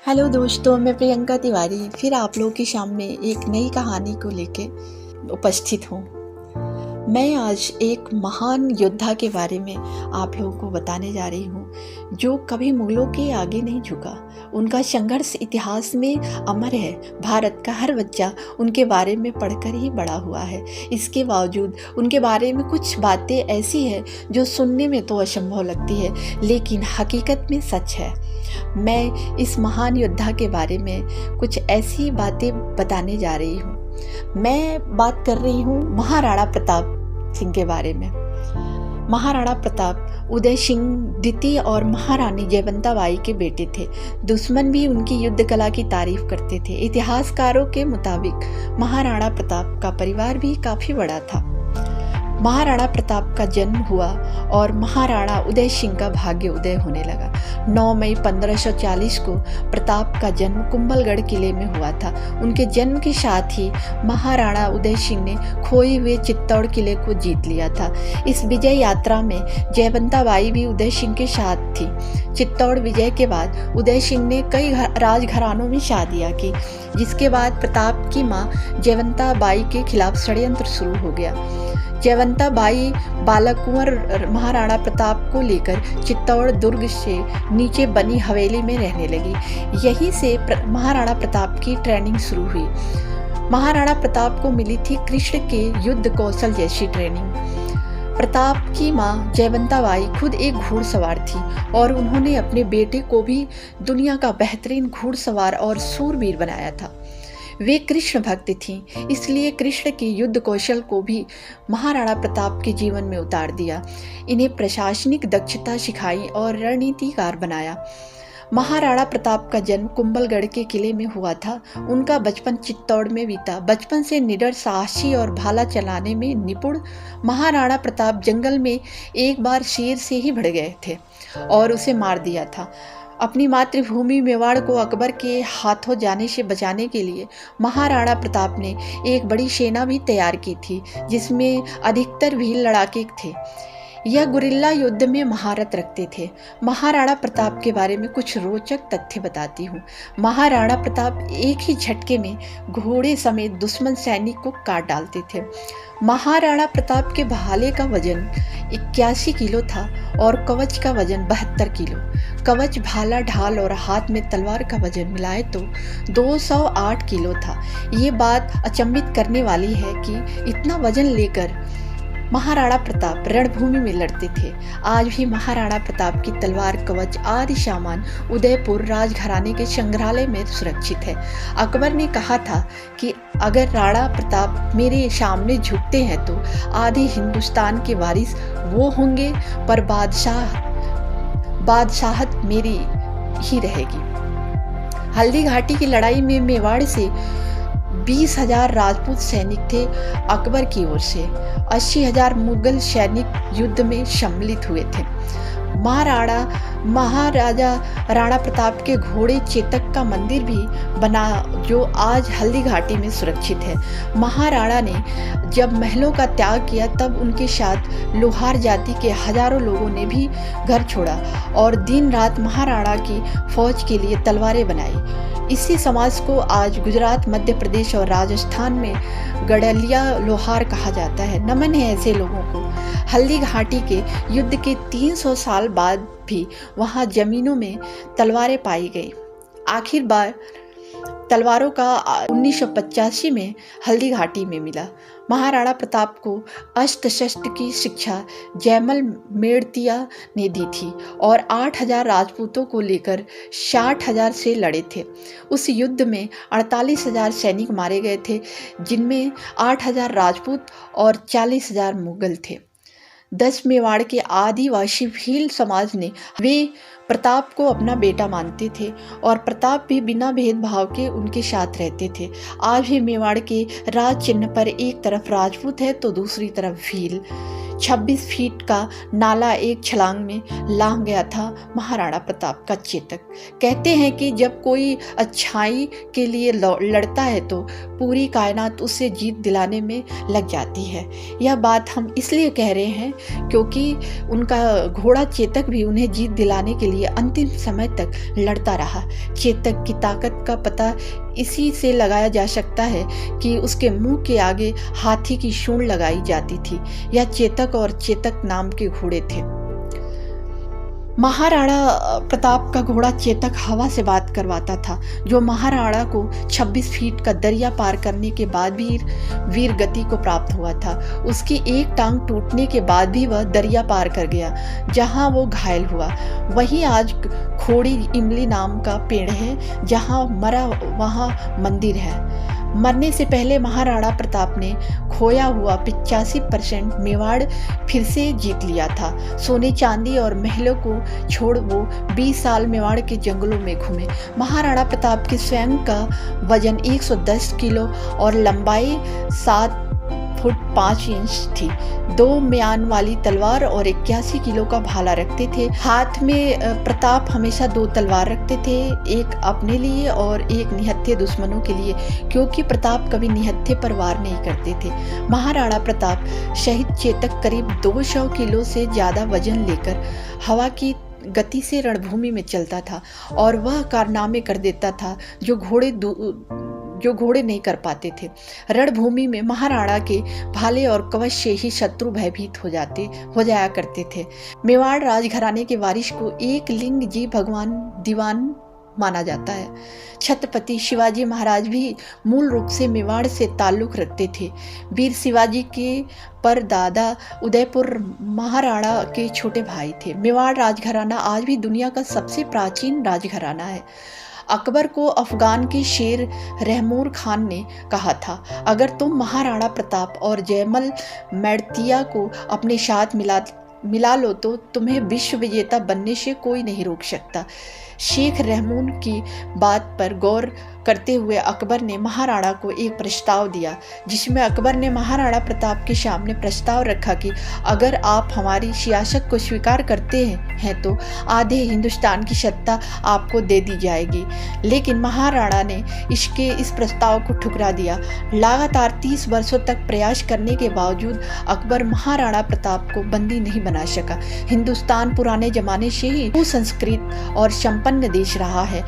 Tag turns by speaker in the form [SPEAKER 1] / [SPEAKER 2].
[SPEAKER 1] Hello दोस्तों, मैं प्रियंका तिवारी फिर आप लोगों के सामने एक नई कहानी को लेके उपस्थित हूँ। मैं आज एक महान योद्धा के बारे में आप लोगों को बताने जा रही हूँ जो कभी मुगलों के आगे नहीं झुका। उनका संघर्ष इतिहास में अमर है। भारत का हर बच्चा उनके बारे में पढ़कर ही बड़ा हुआ है। इसके बावजूद उनके बारे में कुछ बातें ऐसी हैं जो सुनने में तो असंभव लगती है, लेकिन हकीकत में सच है। मैं इस महान योद्धा के बारे में कुछ ऐसी बातें बताने जा रही हूँ। मैं बात कर रही हूँ महाराणा प्रताप सिंह के बारे में। महाराणा प्रताप उदय सिंह द्वितीय और महारानी जयवंता बाई के बेटे थे। दुश्मन भी उनकी युद्ध कला की तारीफ करते थे। इतिहासकारों के मुताबिक महाराणा प्रताप का परिवार भी काफी बड़ा था। महाराणा प्रताप का जन्म हुआ और महाराणा उदय सिंह का भाग्य उदय होने लगा। 9 मई 1540 को प्रताप का जन्म कुंभलगढ़ किले में हुआ था। उनके जन्म के साथ ही महाराणा उदय सिंह ने खोए हुए चित्तौड़ किले को जीत लिया था। इस विजय यात्रा में जयवंता बाई भी उदय सिंह के साथ थी। चित्तौड़ विजय के बाद उदय सिंह ने कई राजघरानों में शादियां की, जिसके बाद प्रताप की मां जयवंता बाई के खिलाफ षड्यंत्र शुरू हो गया। जयवंता बाई बालक कुंवर महाराणा प्रताप को लेकर चित्तौड़ दुर्ग से नीचे बनी हवेली में रहने लगी। यहीं से महाराणा प्रताप की ट्रेनिंग शुरू हुई। महाराणा प्रताप को मिली थी कृष्ण के युद्ध कौशल जैसी ट्रेनिंग। प्रताप की मां जयवंता बाई खुद एक घुड़सवार थी और उन्होंने अपने बेटे को भी दुनिया का बेहतरीन घुड़सवार और शूरवीर बनाया था। वे कृष्ण भक्त थीं, इसलिए कृष्ण के युद्ध कौशल को भी महाराणा प्रताप के जीवन में उतार दिया। इन्हें प्रशासनिक दक्षता सिखाई और रणनीतिकार बनाया। महाराणा प्रताप का जन्म कुंभलगढ़ के किले में हुआ था। उनका बचपन चित्तौड़ में बीता। बचपन से निडर, साहसी और भाला चलाने में निपुण महाराणा प्रताप जंगल में एक बार शेर से ही भिड़ गए थे और उसे मार दिया था। अपनी मातृभूमि मेवाड़ को अकबर के हाथों जाने से बचाने के लिए महाराणा प्रताप ने एक बड़ी सेना भी तैयार की थी, जिसमें अधिकतर भील लड़ाके थे। यह गुरिल्ला युद्ध में महारत रखते थे। महाराणा प्रताप के बारे में कुछ रोचक तथ्य बताती हूँ। महाराणा प्रताप एक ही झटके में घोड़े समेत दुश्मन सैनिक को काट डालते थे। महाराणा प्रताप के भाले का वजन 81 किलो था और कवच का वजन 72 किलो। कवच, भाला, ढाल और हाथ में तलवार का वजन मिलाए तो 208 किलो था। ये बात अचंभित करने वाली है कि इतना वजन लेकर महाराणा प्रताप रणभूमि में लड़ते थे। आज भी महाराणा प्रताप की तलवार, कवच आदि सामान उदयपुर राजघराने के संग्रहालय में सुरक्षित है। अकबर ने कहा था कि अगर राणा प्रताप मेरे सामने झुकते हैं तो आधे हिंदुस्तान के वारिस वो होंगे, पर बादशाहत मेरी ही रहेगी। हल्दी घाटी की लड़ाई में मेवाड़ से 20,000 राजपूत सैनिक थे अकबर की ओर से। 80,000 मुगल सैनिक युद्ध में सम्मिलित हुए थे। महाराजा राणा प्रताप के घोड़े चेतक का मंदिर भी बना, जो आज हल्दी घाटी में सुरक्षित है। महाराणा ने जब महलों का त्याग किया तब उनके साथ लोहार जाति के हजारों लोगों ने भी घर छोड़ा और दिन रात महाराणा की फौज के लिए तलवारें बनाई। इसी समाज को आज गुजरात, मध्य प्रदेश और राजस्थान में गडलिया लोहार कहा जाता है। नमन है ऐसे लोगों को। हल्दी घाटी के युद्ध के 300 साल बाद भी वहां जमीनों में तलवारें पाई गई। आखिर बार तलवारों का 1985 में हल्दी घाटी में मिला। महाराणा प्रताप को अस्त्र शस्त्र की शिक्षा जयमल मेड़तिया ने दी थी और 8,000 राजपूतों को लेकर 60,000 से लड़े थे। उस युद्ध में 48,000 सैनिक मारे गए थे, जिनमें 8,000 राजपूत और 40,000 मुगल थे। 10 मेवाड़ के आदिवासी भील समाज ने वे प्रताप को अपना बेटा मानते थे और प्रताप भी बिना भेदभाव के उनके साथ रहते थे। आज भी मेवाड़ के राज चिन्ह पर एक तरफ राजपूत है तो दूसरी तरफ भील। 26 फीट का नाला एक छलांग में लांघ गया था महाराणा प्रताप का चेतक। कहते हैं कि जब कोई अच्छाई के लिए लड़ता है तो पूरी कायनात उसे जीत दिलाने में लग जाती है। यह बात हम इसलिए कह रहे हैं क्योंकि उनका घोड़ा चेतक भी उन्हें जीत दिलाने के लिए अंतिम समय तक लड़ता रहा। चेतक की ताकत का पता इसी से लगाया जा सकता है कि उसके मुंह के आगे हाथी की सूंड लगाई जाती थी। यह चेतक और चेतक नाम के घोड़े थे। महाराणा प्रताप का घोड़ा चेतक हवा से बात करवाता था, जो महाराणा को 26 फीट का दरिया पार करने के बाद भी वीर गति को प्राप्त हुआ था। उसकी एक टांग टूटने के बाद भी वह दरिया पार कर गया, जहां वो घायल हुआ। वहीं आज खोड़ी इमली नाम का पेड़ है, जहां मरा वहां मंदिर है। मरने से पहले महाराणा प्रताप ने खोया हुआ 85% मेवाड़ फिर से जीत लिया था। सोने चांदी और महलों को छोड़ वो 20 साल मेवाड़ के जंगलों में घूमे। महाराणा प्रताप के स्वयं का वजन 110 किलो और लंबाई 7 फुट 5 इंच थी। 2 म्यान वाली तलवार और 81 किलो का भाला रखते थे। हाथ में प्रताप हमेशा 2 तलवार रखते थे, एक अपने लिए और एक निहत्थे दुश्मनों के लिए, क्योंकि प्रताप कभी निहत्थे पर वार नहीं करते थे। महाराणा प्रताप शहीद चेतक करीब 200 किलो से ज़्यादा वजन लेकर हवा की गति से रणभूमि में चलता था और वह कारनामे कर देता था जो घोड़े नहीं कर पाते थे। रणभूमि में महाराणा के भाले और कवच से ही शत्रु भयभीत हो जाया करते थे। मेवाड़ राजघराने के वारिस को एक लिंग जी भगवान दीवान माना जाता है। छत्रपति शिवाजी महाराज भी मूल रूप से मेवाड़ से ताल्लुक रखते थे। वीर शिवाजी के परदादा उदयपुर महाराणा के छोटे भाई थे। मेवाड़ राजघराना आज भी दुनिया का सबसे प्राचीन राजघराना है। अकबर को अफगान के शेर रहमूर खान ने कहा था, अगर तुम महाराणा प्रताप और जयमल मैड़तिया को अपने साथ मिला लो तो तुम्हें विश्व विजेता बनने से कोई नहीं रोक सकता। शेख रहमून की बात पर गौर करते हुए अकबर ने महाराणा को एक प्रस्ताव दिया, जिसमें अकबर ने महाराणा प्रताप के सामने प्रस्ताव रखा कि अगर आप हमारी सियासत को स्वीकार करते हैं तो आधे हिंदुस्तान की सत्ता आपको दे दी जाएगी। लेकिन महाराणा ने इस प्रस्ताव को ठुकरा दिया। लगातार 30 वर्षों तक प्रयास करने के बावजूद अकबर महाराणा प्रताप को बंदी नहीं बना सका। हिंदुस्तान पुराने जमाने से ही सुसंस्कृत और संपन्न देश रहा है।